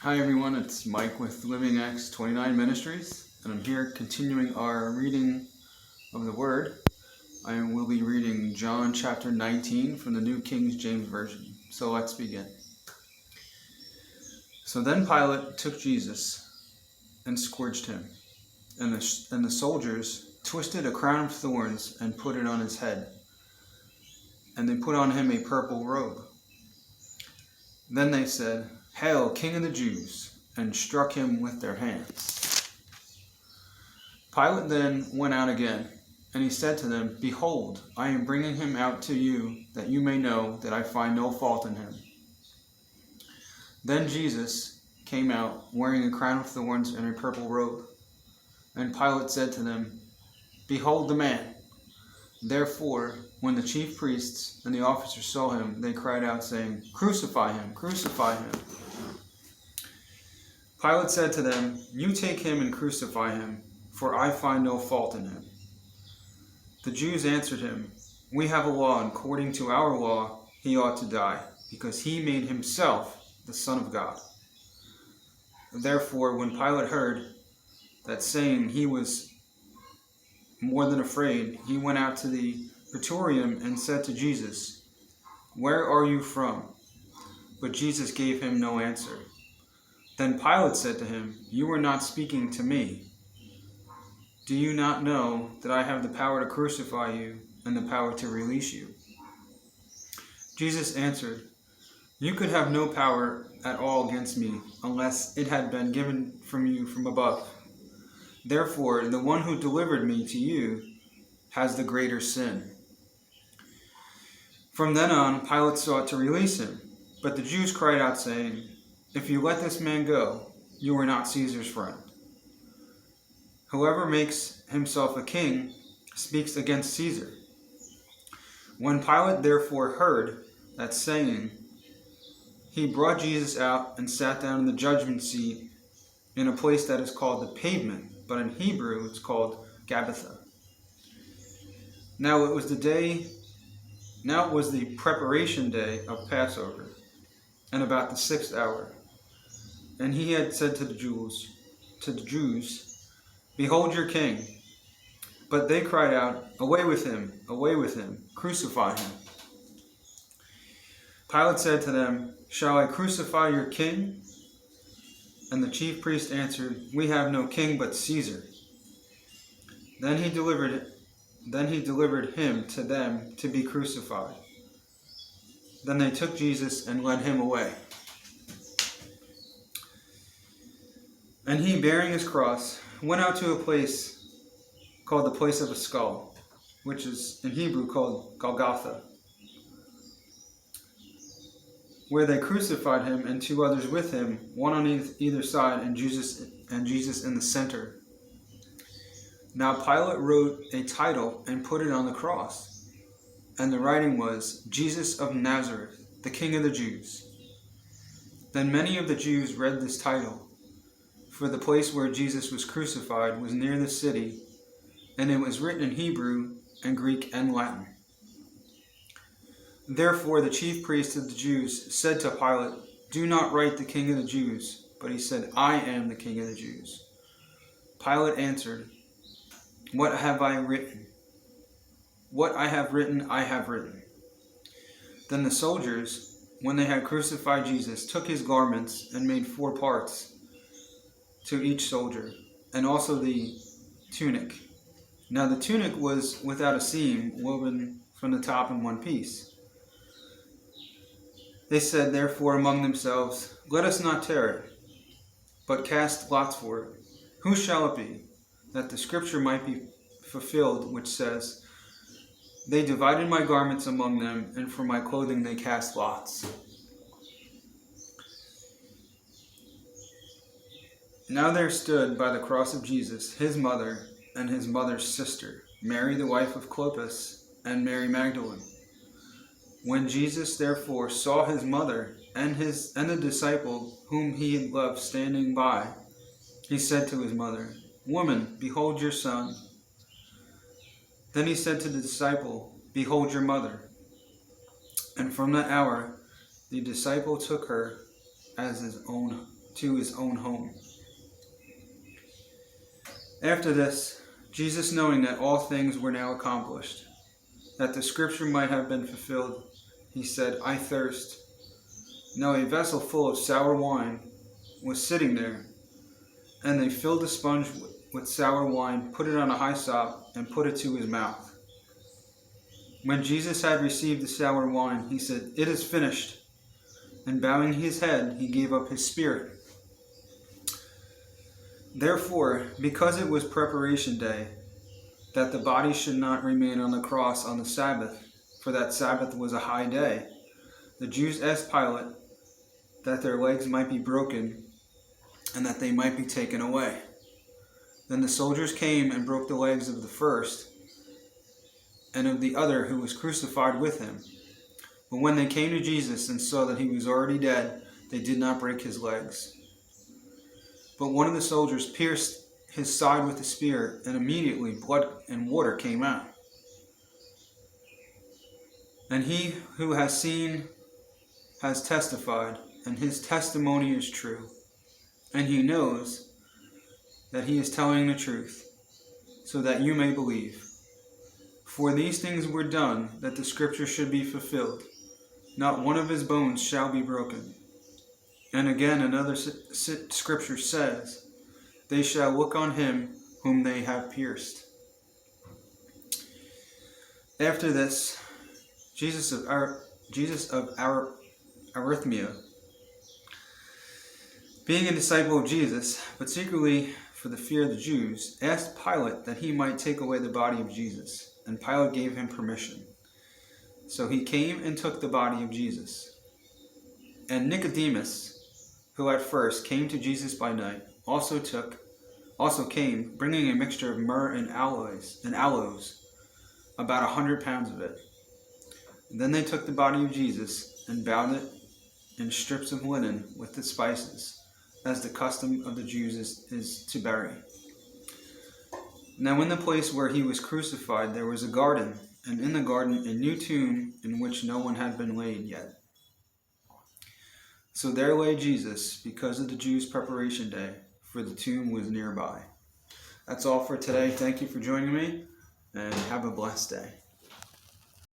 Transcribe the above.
Hi everyone, it's Mike with Living Acts 29 Ministries, and I'm here continuing our reading of the Word. I will be reading John chapter 19 from the New King James Version. So let's begin. So then Pilate took Jesus and scourged him, and the soldiers twisted a crown of thorns and put it on his head, and they put on him a purple robe. Then they said, "Hail, King of the Jews!" and struck him with their hands. Pilate then went out again, and he said to them, "Behold, I am bringing him out to you, that you may know that I find no fault in him." Then Jesus came out, wearing a crown of thorns and a purple robe. And Pilate said to them, "Behold the man." Therefore, when the chief priests and the officers saw him, they cried out, saying, "Crucify him! Crucify him!" Pilate said to them, "You take him and crucify him, for I find no fault in him." The Jews answered him, "We have a law, and according to our law he ought to die, because he made himself the Son of God." Therefore, when Pilate heard that saying, he was more than afraid. He went out to the praetorium and said to Jesus, "Where are you from?" But Jesus gave him no answer. Then Pilate said to him, "You are not speaking to me. Do you not know that I have the power to crucify you and the power to release you?" Jesus answered, "You could have no power at all against me unless it had been given from you from above. Therefore, the one who delivered me to you has the greater sin." From then on, Pilate sought to release him, but the Jews cried out, saying, "If you let this man go, you are not Caesar's friend. Whoever makes himself a king speaks against Caesar." When Pilate therefore heard that saying, he brought Jesus out and sat down in the judgment seat in a place that is called the Pavement, but in Hebrew it's called Gabbatha. Now it was the preparation day of Passover, and about the 6th hour. And he had said to the Jews, "Behold your king." But they cried out, "Away with him! Away with him! Crucify him!" Pilate said to them, "Shall I crucify your king?" And the chief priest answered, "We have no king but Caesar." Then he delivered him to them to be crucified. Then they took Jesus and led him away. And he, bearing his cross, went out to a place called the place of a skull, which is in Hebrew called Golgotha, where they crucified him and two others with him, one on either side, and Jesus in the center. Now Pilate wrote a title and put it on the cross, and the writing was, "Jesus of Nazareth, the King of the Jews." Then many of the Jews read this title, for the place where Jesus was crucified was near the city, and it was written in Hebrew and Greek and Latin. Therefore the chief priests of the Jews said to Pilate, "Do not write the King of the Jews." But he said, "I am the King of the Jews." Pilate answered, "What have I written? What I have written, I have written." Then the soldiers, when they had crucified Jesus, took his garments and made 4 parts to each soldier, and also the tunic. Now the tunic was without a seam, woven from the top in one piece. They said therefore among themselves, "Let us not tear it, but cast lots for it. Who shall it be?" That the scripture might be fulfilled, which says, "They divided my garments among them, and for my clothing they cast lots." Now there stood by the cross of Jesus his mother and his mother's sister, Mary the wife of Clopas, and Mary Magdalene. When Jesus therefore saw his mother and the disciple whom he had loved standing by, he said to his mother, "Woman, behold your son." Then he said to the disciple, "Behold your mother." And from that hour the disciple took her as his own to his own home. After this, Jesus, knowing that all things were now accomplished, that the scripture might have been fulfilled, he said, I thirst. Now a vessel full of sour wine was sitting there, and they filled a sponge with sour wine, put it on a hyssop, and put it to his mouth. When Jesus had received the sour wine, he said, It is finished. And bowing his head, he gave up his spirit. Therefore, because it was preparation day, that the body should not remain on the cross on the Sabbath, for that Sabbath was a high day, the Jews asked Pilate that their legs might be broken and that they might be taken away. Then the soldiers came and broke the legs of the first and of the other who was crucified with him. But when they came to Jesus and saw that he was already dead, they did not break his legs. But one of the soldiers pierced his side with a spear, and immediately blood and water came out. And he who has seen has testified, and his testimony is true. And he knows that he is telling the truth, so that you may believe. For these things were done, that the scripture should be fulfilled. Not one of his bones shall be broken. And again another scripture says, They shall look on him whom they have pierced. After this, Jesus of Arimathea, being a disciple of Jesus, but secretly for the fear of the Jews, asked Pilate that he might take away the body of Jesus. And Pilate gave him permission. So he came and took the body of Jesus. And Nicodemus, who at first came to Jesus by night, also came, bringing a mixture of myrrh and aloes, about 100 pounds of it. And then they took the body of Jesus and bound it in strips of linen with the spices, as the custom of the Jews is to bury. Now in the place where he was crucified there was a garden, and in the garden a new tomb in which no one had been laid yet. So there lay Jesus, because of the Jews' preparation day, for the tomb was nearby. That's all for today. Thank you for joining me, and have a blessed day.